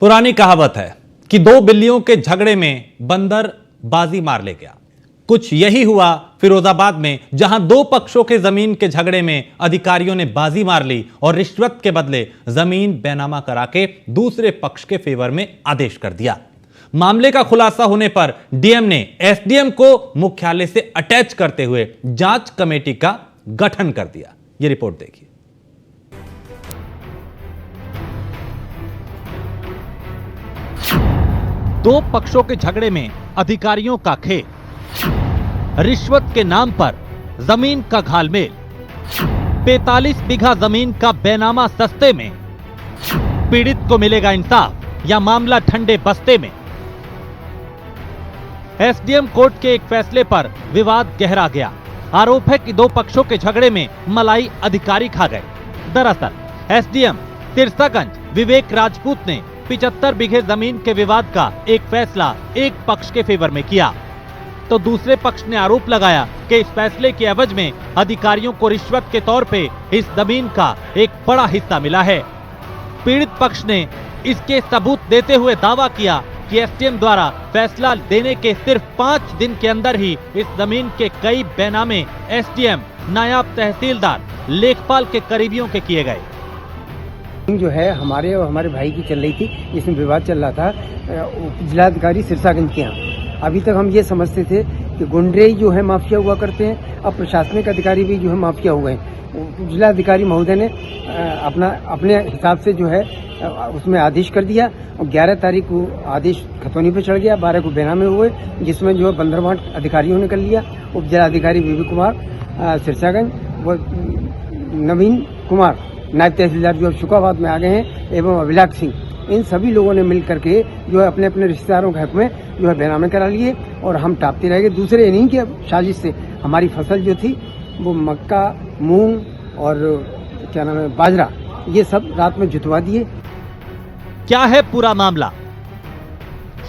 पुरानी कहावत है कि दो बिल्लियों के झगड़े में बंदर बाजी मार ले गया। कुछ यही हुआ फिरोजाबाद में, जहां दो पक्षों के जमीन के झगड़े में अधिकारियों ने बाजी मार ली और रिश्वत के बदले जमीन बेनामा करा के दूसरे पक्ष के फेवर में आदेश कर दिया। मामले का खुलासा होने पर डीएम ने एसडीएम को मुख्यालय से अटैच करते हुए जांच कमेटी का गठन कर दिया। यह रिपोर्ट देखिए। दो पक्षों के झगड़े में अधिकारियों का खेल, रिश्वत के नाम पर जमीन का घालमेल, 45 बीघा जमीन का बेनामा सस्ते में, पीड़ित को मिलेगा इंसाफ या मामला ठंडे बस्ते में। एसडीएम कोर्ट के एक फैसले पर विवाद गहरा गया। आरोप है कि दो पक्षों के झगड़े में मलाई अधिकारी खा गए। दरअसल एसडीएम सिरसागंज विवेक राजपूत ने 75 बीघे जमीन के विवाद का एक फैसला एक पक्ष के फेवर में किया, तो दूसरे पक्ष ने आरोप लगाया कि इस फैसले के एवज में अधिकारियों को रिश्वत के तौर पे इस जमीन का एक बड़ा हिस्सा मिला है। पीड़ित पक्ष ने इसके सबूत देते हुए दावा किया कि एसडीएम द्वारा फैसला देने के सिर्फ 5 दिन के अंदर ही इस जमीन के कई बेनामे एसडीएम, नायब तहसीलदार, लेखपाल के करीबियों के किए गए। जो है हमारे और हमारे भाई की चल रही थी, इसमें विवाद चल रहा था जिलाधिकारी सिरसागंज के यहाँ। अभी तक हम ये समझते थे कि गुंडे जो है माफिया हुआ करते हैं, अब प्रशासनिक अधिकारी भी जो है माफिया हुए हैं। जिलाधिकारी महोदय ने अपने हिसाब से जो है उसमें आदेश कर दिया और 11 तारीख को आदेश खतौनी पे चढ़ गया, 12 को बेनामे हुए, जिसमें जो है बंदरबांट अधिकारियों ने कर लिया। उप जिलाधिकारी विवेक कुमार सिरसागंज व नवीन कुमार नायब तहसीलदार जो शुकाबाद में आ गए हैं, एवं अभिलाष सिंह, इन सभी लोगों ने मिल करके जो है अपने अपने रिश्तेदारों के हक में जो है बेनामे करा लिए और हम टापते रह गए। दूसरे इन्हीं के साजिश से हमारी फसल जो थी वो मक्का, मूंग और क्या नाम है बाजरा, ये सब रात में जुतवा दिए। क्या है पूरा मामला?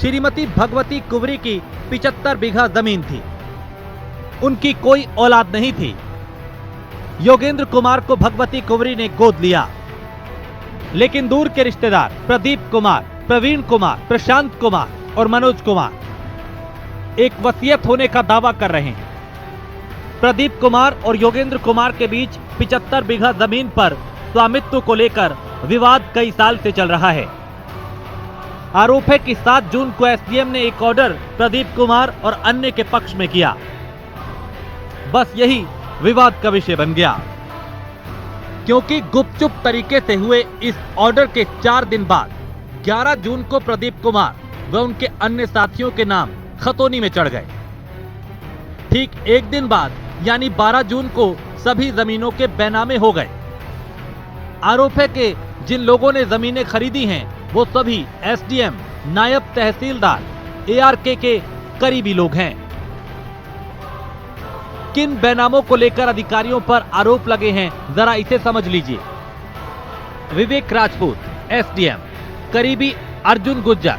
श्रीमती भगवती कुंवरी की 75 बीघा जमीन थी। उनकी कोई औलाद नहीं थी। योगेंद्र कुमार को भगवती कुंवरी ने गोद लिया, लेकिन दूर के रिश्तेदार प्रदीप कुमार, प्रवीण कुमार, प्रशांत कुमार और मनोज कुमार एक वसीयत होने का दावा कर रहे हैं। प्रदीप कुमार और योगेंद्र कुमार के बीच 75 बीघा जमीन पर स्वामित्व को लेकर विवाद कई साल से चल रहा है। आरोप है कि 7 जून को एसडीएम ने एक ऑर्डर प्रदीप कुमार और अन्य के पक्ष में किया। बस यही विवाद का विषय बन गया, क्योंकि गुपचुप तरीके से हुए इस ऑर्डर के 4 दिन बाद 11 जून को प्रदीप कुमार व उनके अन्य साथियों के नाम खतौनी में चढ़ गए। ठीक एक दिन बाद यानी 12 जून को सभी जमीनों के बेनामे हो गए। आरोप है कि जिन लोगों ने जमीनें खरीदी हैं वो सभी एसडीएम, नायब तहसीलदार, एआरके के करीबी लोग हैं। किन बेनामों को लेकर अधिकारियों पर आरोप लगे हैं, जरा इसे समझ लीजिए। विवेक राजपूत एसडीएम, करीबी अर्जुन गुज्जर,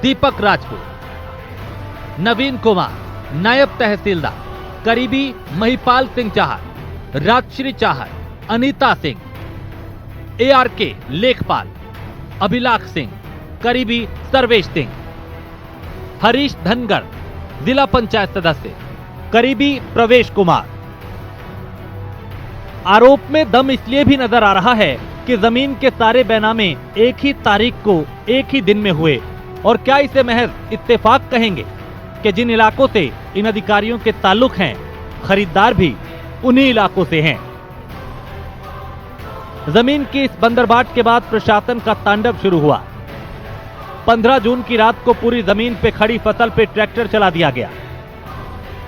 दीपक राजपूत, नवीन कुमार नायब तहसीलदार, करीबी महिपाल सिंह चाहर, राजश्री चाहर, अनीता सिंह, एआरके लेखपाल, अभिलाष सिंह, करीबी सर्वेश सिंह, हरीश धनगर जिला पंचायत सदस्य, करीबी प्रवेश कुमार। आरोप में दम इसलिए भी नजर आ रहा है कि जमीन के सारे बेनामे एक ही तारीख को एक ही दिन में हुए। और क्या इसे महज इत्तेफाक कहेंगे कि जिन इलाकों से इन अधिकारियों के ताल्लुक हैं, खरीदार भी उन्हीं इलाकों से हैं। जमीन की इस बंदरबाट के बाद प्रशासन का तांडव शुरू हुआ। 15 जून की रात को पूरी जमीन पे खड़ी फसल पे ट्रैक्टर चला दिया गया।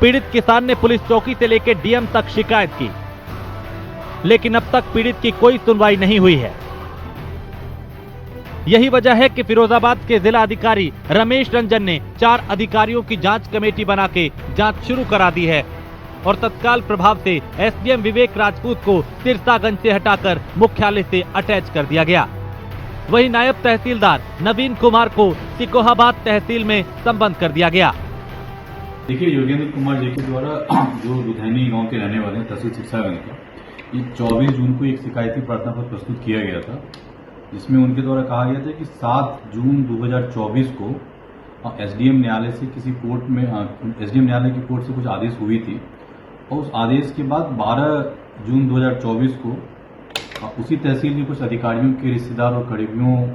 पीड़ित किसान ने पुलिस चौकी से लेकर डीएम तक शिकायत की, लेकिन अब तक पीड़ित की कोई सुनवाई नहीं हुई है। यही वजह है कि फिरोजाबाद के जिला अधिकारी रमेश रंजन ने 4 अधिकारियों की जांच कमेटी बना के जांच शुरू करा दी है और तत्काल प्रभाव से एसडीएम विवेक राजपूत को सिरसागंज से हटाकर मुख्यालय से अटैच कर दिया गया। वहीं नायब तहसीलदार नवीन कुमार को सिकोहाबाद तहसील में संबद्ध कर दिया गया। देखिए, योगेंद्र कुमार जी के द्वारा जो दुधैनी गांव के रहने वाले हैं, तहसील सिरसागंज के, 24 जून को एक शिकायती प्रार्थना पत्र प्रस्तुत किया गया था जिसमें उनके द्वारा कहा गया था कि 7 जून 2024 को एसडीएम न्यायालय से किसी कोर्ट में एसडीएम न्यायालय की कोर्ट से कुछ आदेश हुई थी और उस आदेश के बाद 12 जून 2024 को उसी तहसील के कुछ अधिकारियों के रिश्तेदार और करीबियों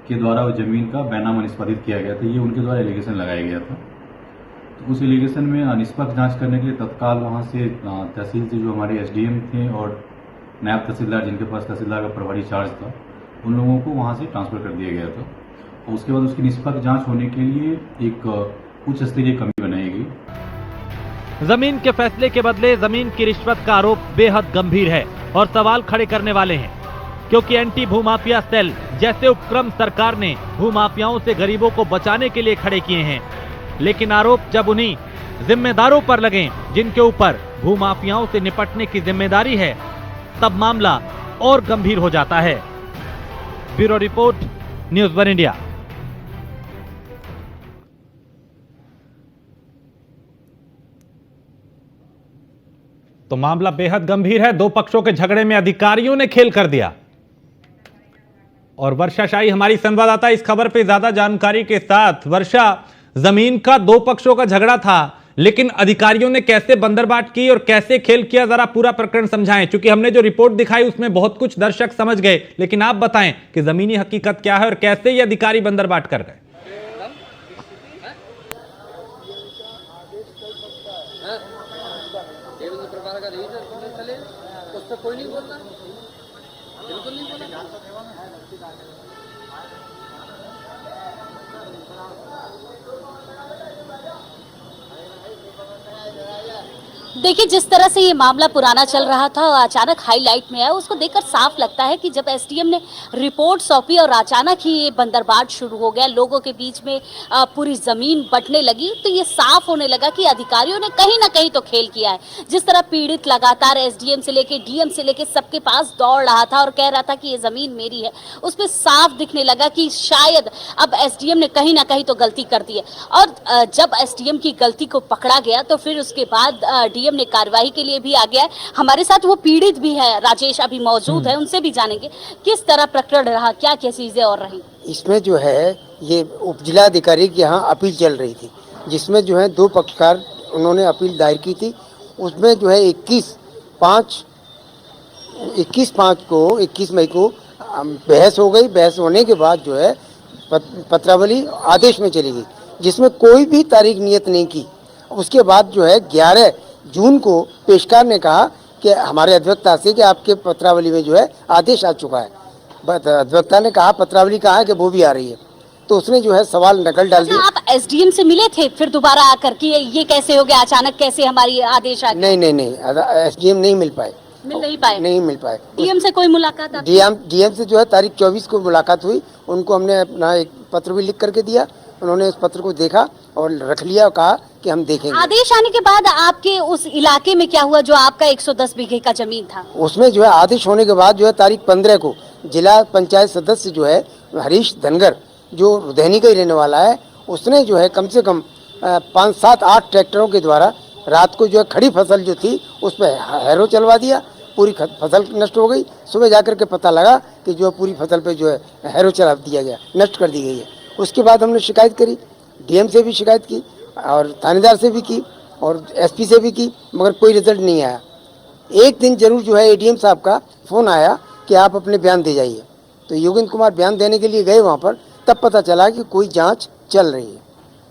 के द्वारा उस जमीन का बैनामा निष्पादित किया गया था। ये उनके द्वारा एलिगेशन लगाया गया था। तो उस एलिगेशन में निष्पक्ष जांच करने के लिए तत्काल वहां से तहसील से जो हमारे एसडीएम थे और नायब तहसीलदार जिनके पास तहसीलदार का प्रभारी चार्ज था, उन लोगों को वहां से ट्रांसफर कर दिया गया था। और उसके बाद उसकी निष्पक्ष जांच होने के लिए एक उच्च स्तरीय कमेटी बनाई गई। जमीन के फैसले के बदले जमीन की रिश्वत का आरोप बेहद गंभीर है और सवाल खड़े करने वाले हैं, क्योंकि एंटी भूमाफिया सेल जैसे उपक्रम सरकार ने भूमाफियाओं से गरीबों को बचाने के लिए खड़े किए हैं, लेकिन आरोप जब उन्हीं जिम्मेदारों पर लगे जिनके ऊपर भूमाफियाओं से निपटने की जिम्मेदारी है, तब मामला और गंभीर हो जाता है। Bureau report, news one India. तो मामला बेहद गंभीर है। दो पक्षों के झगड़े में अधिकारियों ने खेल कर दिया। और वर्षा शाही हमारी संवाददाता इस खबर पे ज्यादा जानकारी के साथ। वर्षा, जमीन का दो पक्षों का झगड़ा था, लेकिन अधिकारियों ने कैसे बंदरबाट की और कैसे खेल किया, जरा पूरा प्रकरण समझाएं। क्योंकि हमने जो रिपोर्ट दिखाई उसमें बहुत कुछ दर्शक समझ गए, लेकिन आप बताएं कि जमीनी हकीकत क्या है और कैसे ये अधिकारी बंदरबाट कर गए। कोई नहीं बोलता, बिल्कुल नहीं बोला। देखिए, जिस तरह से ये मामला पुराना चल रहा था और अचानक हाईलाइट में आया, उसको देखकर साफ लगता है कि जब एसडीएम ने रिपोर्ट सौंपी और अचानक ही ये बंदरबाट शुरू हो गया, लोगों के बीच में पूरी जमीन बंटने लगी, तो ये साफ होने लगा कि अधिकारियों ने कहीं ना कहीं तो खेल किया है। जिस तरह पीड़ित लगातार एसडीएम से लेके डीएम से लेके सबके पास दौड़ रहा था और कह रहा था कि ये जमीन मेरी है, उसमें साफ दिखने लगा कि शायद अब एसडीएम ने कहीं ना कहीं तो गलती कर दी है। और जब एसडीएम की गलती को पकड़ा गया तो फिर उसके बाद डीएम ने कार्रवाई के लिए भी आ गया है। हमारे साथ वो पीड़ित भी है, राजेश अभी मौजूद है, उनसे भी जानेंगे किस तरह प्रकरण रहा, क्या क्या चीजें और रही। इसमें जो है ये उप जिलाधिकारी के यहाँ अपील चल रही थी, जिसमें जो है दो पक्षकार उन्होंने अपील दायर की थी। उसमें जो है 21 मई को बहस हो गई। बहस होने के बाद जो है पत्रावली आदेश में चली गई, जिसमें कोई भी तारीख नियत नहीं की। उसके बाद जो है 11 जून को पेशकार ने कहा कि हमारे अधिवक्ता से कि आपके पत्रावली में जो है आदेश आ चुका है। अधिवक्ता ने कहा पत्रावली कहाँ है कि वो भी आ रही है, तो उसने जो है सवाल नकल डाल दिया। आप एसडीएम से मिले थे फिर दोबारा आकर कि ये कैसे हो गया, अचानक कैसे हमारी आदेश आ गया? नहीं, एसडीएम नहीं मिल पाए, नहीं मिल पाए। डीएम से कोई मुलाकात? डीएम से जो है तारीख 24 को मुलाकात हुई। उनको हमने अपना एक पत्र भी लिख करके दिया, उन्होंने उस पत्र को देखा और रख लिया और कहा कि हम देखेंगे। आदेश आने के बाद आपके उस इलाके में क्या हुआ जो आपका 110 बीघे का जमीन था? उसमें जो है आदेश होने के बाद जो है तारीख 15 को जिला पंचायत सदस्य जो है हरीश धनगर, जो रुधैनी का ही रहने वाला है, उसने जो है कम से कम 5, 7, 8 ट्रैक्टरों के द्वारा रात को जो है खड़ी फसल जो थी उस पर हैरो चलवा दिया। पूरी फसल नष्ट हो गई। सुबह जाकर के पता लगा कि जो पूरी फसल पे जो है हैरो चला दिया गया, नष्ट कर दी गई है। उसके बाद हमने शिकायत करी, डीएम से भी शिकायत की और थानेदार से भी की और एसपी से भी की, मगर कोई रिजल्ट नहीं आया। एक दिन जरूर जो है एडीएम साहब का फ़ोन आया कि आप अपने बयान दे जाइए। तो योगेंद्र कुमार बयान देने के लिए गए वहाँ पर, तब पता चला कि कोई जांच चल रही है।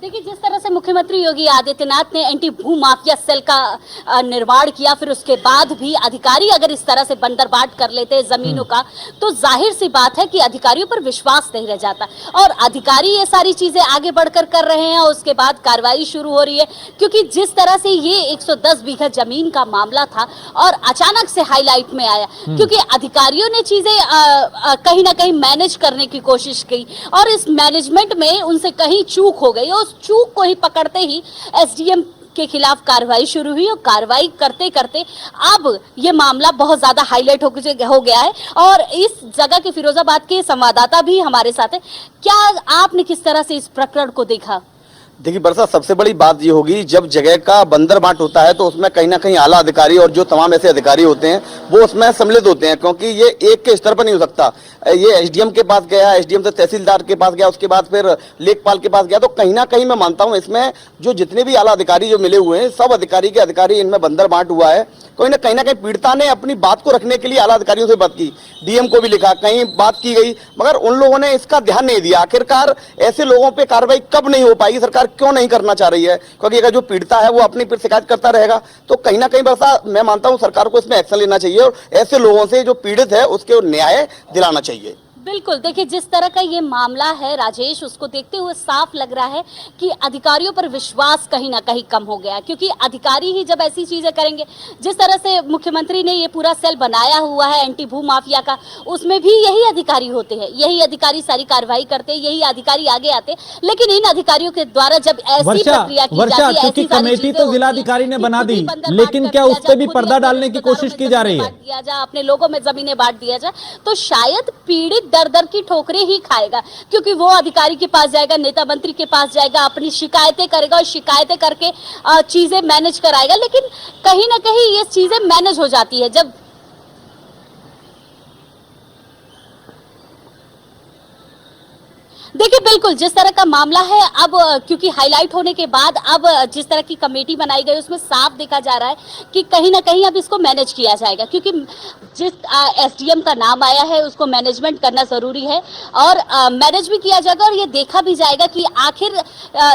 देखिए, जिस तरह से मुख्यमंत्री योगी आदित्यनाथ ने एंटी भू माफिया सेल का निर्माण किया, फिर उसके बाद भी अधिकारी अगर इस तरह से बंदरबाट कर लेते हैं जमीनों का, तो जाहिर सी बात है कि अधिकारियों पर विश्वास नहीं रह जाता। और अधिकारी ये सारी चीजें आगे बढ़कर कर रहे हैं और उसके बाद कार्रवाई शुरू हो रही है, क्योंकि जिस तरह से ये 110 बीघा जमीन का मामला था और अचानक से हाईलाइट में आया, क्योंकि अधिकारियों ने चीजें कहीं ना कहीं मैनेज करने की कोशिश की और इस मैनेजमेंट में उनसे कहीं चूक हो गई। उस चूक को ही पकड़ते ही एसडीएम के खिलाफ कार्रवाई शुरू हुई और कार्रवाई करते करते अब ये मामला बहुत ज्यादा हाईलाइट हो गया है। और इस जगह के फिरोजाबाद के संवाददाता भी हमारे साथ है। क्या आपने किस तरह से इस प्रकरण को देखा? देखिए बरसा, सबसे बड़ी बात ये होगी, जब जगह का बंदर बांट होता है तो उसमें कहीं ना कहीं आला अधिकारी और जो तमाम ऐसे अधिकारी होते हैं वो उसमें सम्मिलित होते हैं, क्योंकि ये एक के स्तर पर नहीं हो सकता। ये एसडीएम के पास गया, एसडीएम से तहसीलदार के पास गया, उसके बाद फिर लेखपाल के पास गया, तो कहीं ना कहीं मैं मानता हूं इसमें जो जितने भी आला अधिकारी जो मिले हुए हैं, सब अधिकारी के अधिकारी इनमें बंदर बांट हुआ है। कोई ना कहीं पीड़िता ने अपनी बात को रखने के लिए आला अधिकारियों से बात की, डीएम को भी लिखा, कहीं बात की गई, मगर उन लोगों ने इसका ध्यान नहीं दिया। आखिरकार ऐसे लोगों पे कार्रवाई कब नहीं हो पाएगी, सरकार क्यों नहीं करना चाह रही है? क्योंकि अगर जो पीड़िता है वो अपनी फिर शिकायत करता रहेगा तो कहीं ना कहीं बरसा मैं मानता हूं सरकार को इसमें एक्शन लेना चाहिए और ऐसे लोगों से जो पीड़ित है उसके न्याय दिलाना चाहिए। बिल्कुल, देखिए जिस तरह का ये मामला है राजेश, उसको देखते हुए साफ लग रहा है कि अधिकारियों पर विश्वास कहीं ना कहीं कम हो गया, क्योंकि अधिकारी ही जब ऐसी चीजें करेंगे, जिस तरह से मुख्यमंत्री ने ये पूरा सेल बनाया हुआ है एंटी भू माफिया का, उसमें भी यही अधिकारी होते हैं, यही अधिकारी सारी कार्रवाई करते हैं, यही अधिकारी आगे आते हैं। लेकिन इन अधिकारियों के द्वारा जब ऐसी प्रक्रिया की जाती है, क्योंकि कमेटी तो जिलाधिकारी ने बना दी, लेकिन क्या उस पर भी पर्दा डालने की कोशिश की जा रही है? दिया जाए, अपने लोगों में जमीनें बांट दिया जाए, तो शायद पीड़ित दर दर की ठोकरें ही खाएगा, क्योंकि वो अधिकारी के पास जाएगा, नेता मंत्री के पास जाएगा, अपनी शिकायतें करेगा और शिकायतें करके चीजें मैनेज कराएगा। लेकिन कहीं ना कहीं ये चीजें मैनेज हो जाती है जब देखिए बिल्कुल जिस तरह का मामला है, अब क्योंकि हाईलाइट होने के बाद अब जिस तरह की कमेटी बनाई गई उसमें साफ देखा जा रहा है कि कहीं ना कहीं अब इसको मैनेज किया जाएगा, क्योंकि जिस एसडीएम का नाम आया है उसको मैनेजमेंट करना जरूरी है और मैनेज भी किया जाएगा और ये देखा भी जाएगा कि आखिर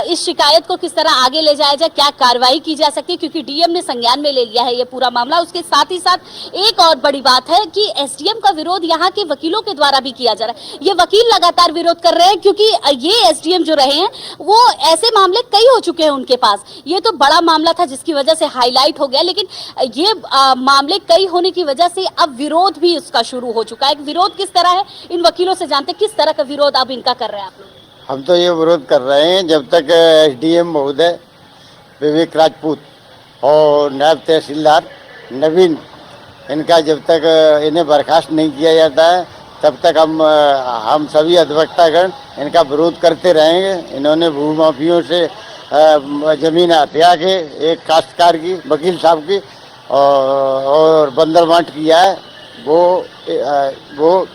इस शिकायत को किस तरह आगे ले जाया जाए, क्या कार्रवाई की जा सकती है, क्योंकि डीएम ने संज्ञान में ले लिया है ये पूरा मामला। उसके साथ ही साथ एक और बड़ी बात है कि एसडीएम का विरोध यहाँ के वकीलों के द्वारा भी किया जा रहा है। ये वकील लगातार विरोध कर रहे हैं क्योंकि ये एसडीएम जो रहे हैं वो ऐसे मामले कई हो चुके हैं उनके पास। ये तो बड़ा मामला था जिसकी वजह से हाईलाइट हो गया, लेकिन ये मामले कई होने की वजह से अब विरोध भी उसका शुरू हो चुका है। विरोध किस तरह है इन वकीलों से जानते, किस तरह का विरोध अब इनका कर रहे हैं आप लोग? हम तो ये विरोध कर रहे हैं जब तक एसडीएम महोदय विवेक राजपूत और नायब तहसीलदार नवीन, इनका जब तक इन्हें बर्खास्त नहीं किया जाता है तब तक हम सभी अधिवक्तागण इनका विरोध करते रहेंगे। इन्होंने भूमाफियों से जमीन हत्या के एक काश्तकार की, वकील साहब की और बंदरबांट किया है, वो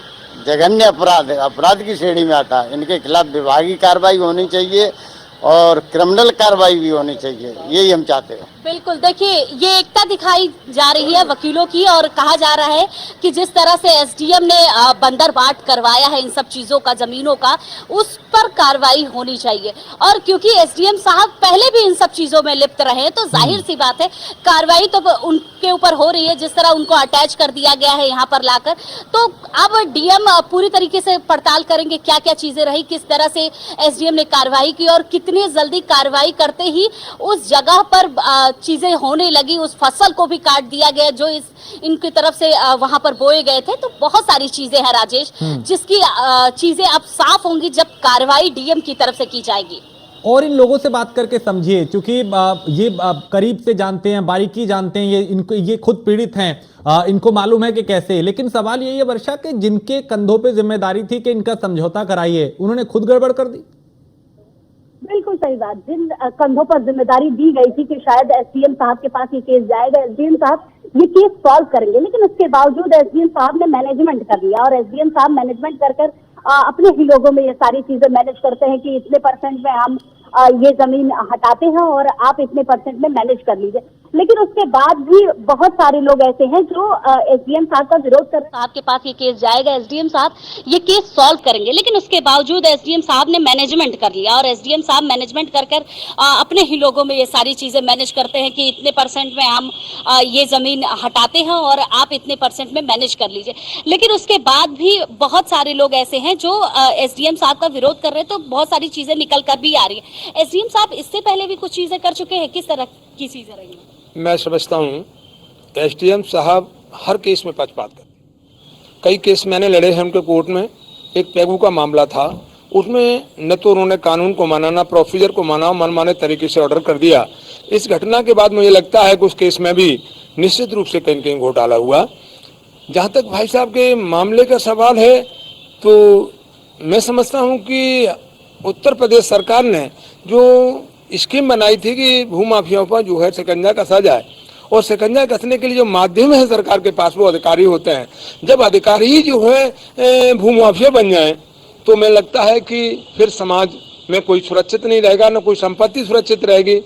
जघन्य अपराध की श्रेणी में आता है। इनके खिलाफ विभागीय कार्रवाई होनी चाहिए और क्रिमिनल कार्रवाई भी होनी चाहिए, यही हम चाहते हैं। बिल्कुल, देखिए ये एकता दिखाई जा रही है वकीलों की और कहा जा रहा है कि जिस तरह से एसडीएम ने बंदरबाट करवाया है इन सब चीजों का, जमीनों का, उस पर कार्रवाई होनी चाहिए। और क्योंकि एसडीएम साहब पहले भी इन सब चीजों में लिप्त रहे तो जाहिर सी बात है कार्रवाई तो उनके ऊपर हो रही है। जिस तरह उनको अटैच कर दिया गया है यहाँ पर लाकर, तो अब डीएम पूरी तरीके से पड़ताल करेंगे क्या क्या चीजें रही, किस तरह से एसडीएम ने कार्रवाई की और कितनी जल्दी कार्रवाई करते ही उस जगह पर चीजें होने लगी, उस फसल को भी काट दिया गया जो इनकी तरफ से वहां पर बोए गए थे। तो बहुत सारी चीजें हैं राजेश, जिसकी चीजें अब साफ होंगी जब कार्रवाई डीएम की तरफ से की जाएगी। और इन लोगों से बात करके समझिए, क्योंकि ये करीब से जानते हैं, बारीकी जानते हैं, ये खुद पीड़ित हैं, इनको मालूम है कि कैसे। लेकिन सवाल यही है वर्षा कि जिनके कंधों पे जिम्मेदारी थी कि इनका समझौता कराइए, उन्होंने खुद गड़बड़ कर दी। बिल्कुल सही बात, जिन कंधों पर जिम्मेदारी दी गई थी कि शायद एसडीएम साहब के पास ये केस जाएगा, एसडीएम साहब ये केस सॉल्व करेंगे, लेकिन उसके बावजूद एसडीएम साहब ने मैनेजमेंट कर लिया और एसडीएम साहब मैनेजमेंट कर अपने ही लोगों में ये सारी चीजें मैनेज करते हैं कि इतने परसेंट में हम ये जमीन हटाते हैं और आप इतने परसेंट में मैनेज कर लीजिए। लेकिन उसके बाद भी बहुत सारे लोग ऐसे हैं जो एसडीएम साहब का विरोध कर रहे हैं। आपके पास ये केस जाएगा, एसडीएम साहब ये केस सॉल्व करेंगे, लेकिन उसके बावजूद एसडीएम साहब ने मैनेजमेंट कर लिया और एसडीएम साहब मैनेजमेंट कर अपने ही लोगों में ये सारी चीजें मैनेज करते हैं कि इतने परसेंट में हम ये जमीन हटाते हैं और आप इतने परसेंट में मैनेज कर लीजिए। लेकिन उसके बाद भी बहुत सारे लोग ऐसे हैं जो एसडीएम साहब का विरोध कर रहे हैं, तो बहुत सारी चीजें निकल कर भी आ रही है। एसडीएम साहब इससे पहले भी कुछ चीजें कर चुके हैं, किस तरह की चीजें रही हैं? मैं समझता हूँ एसडीएम साहब हर केस में पक्षपात करते। कई केस मैंने लड़े हैं उनके कोर्ट में। एक पैगू का मामला था, उसमें न तो उन्होंने कानून को माना, ना प्रोसीजर को माना, मनमाने तरीके से ऑर्डर कर दिया। इस घटना के बाद मुझे लगता है कि उस केस में भी निश्चित रूप से कहीं न कहीं घोटाला हुआ। जहाँ तक भाई साहब के मामले का सवाल है, तो मैं समझता हूँ कि उत्तर प्रदेश सरकार ने जो स्कीम बनाई थी कि भूमाफियाओं पर जो है शिकंजा कसा जाए, और शिकंजा कसने के लिए जो माध्यम है सरकार के पास वो अधिकारी होते हैं। जब अधिकारी ही जो है भूमाफिया बन जाए तो मैं लगता है कि फिर समाज में कोई सुरक्षित नहीं रहेगा, न कोई संपत्ति सुरक्षित रहेगी।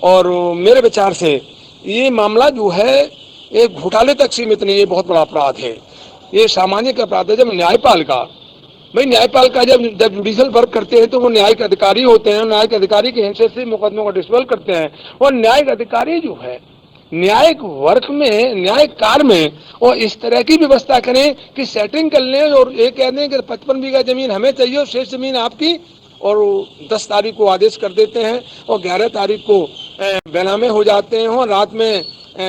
और मेरे विचार से ये मामला जो है एक घोटाले तक सीमित नहीं, ये बहुत बड़ा अपराध है, ये सामाजिक अपराध है। जब न्यायपालिका जब जुडिशियल वर्क करते हैं तो वो न्यायिक अधिकारी होते हैं, न्यायिक अधिकारी की हैसियत से मुकदमों का डिस्पोजल करते हैं, और न्यायिक अधिकारी जो है न्यायिक वर्क में, न्यायिक कार्य में और इस तरह की व्यवस्था करें कि सेटिंग कर लें और ये कह दें कि 55 बीघा जमीन हमें चाहिए और शेष जमीन आपकी, और 10 तारीख को आदेश कर देते हैं और 11 तारीख को बेनामे हो जाते हैं, और रात में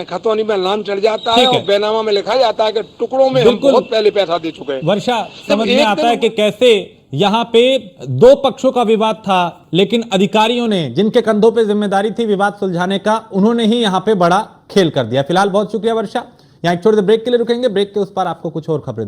खतौनी में नाम चढ़ जाता है और बेनामा में लिखा जाता है कि टुकड़ों में हम बहुत पहले पैसा दे चुके हैं। वर्षा, समझ में आता है कि कैसे यहां पे दो पक्षों का विवाद था, लेकिन अधिकारियों ने, जिनके कंधों पे जिम्मेदारी थी विवाद सुलझाने का, उन्होंने ही यहां पे बड़ा खेल कर दिया। फिलहाल बहुत शुक्रिया वर्षा, यहां एक छोटे से ब्रेक के लिए रुकेंगे, ब्रेक के उस पार आपको कुछ और खबरें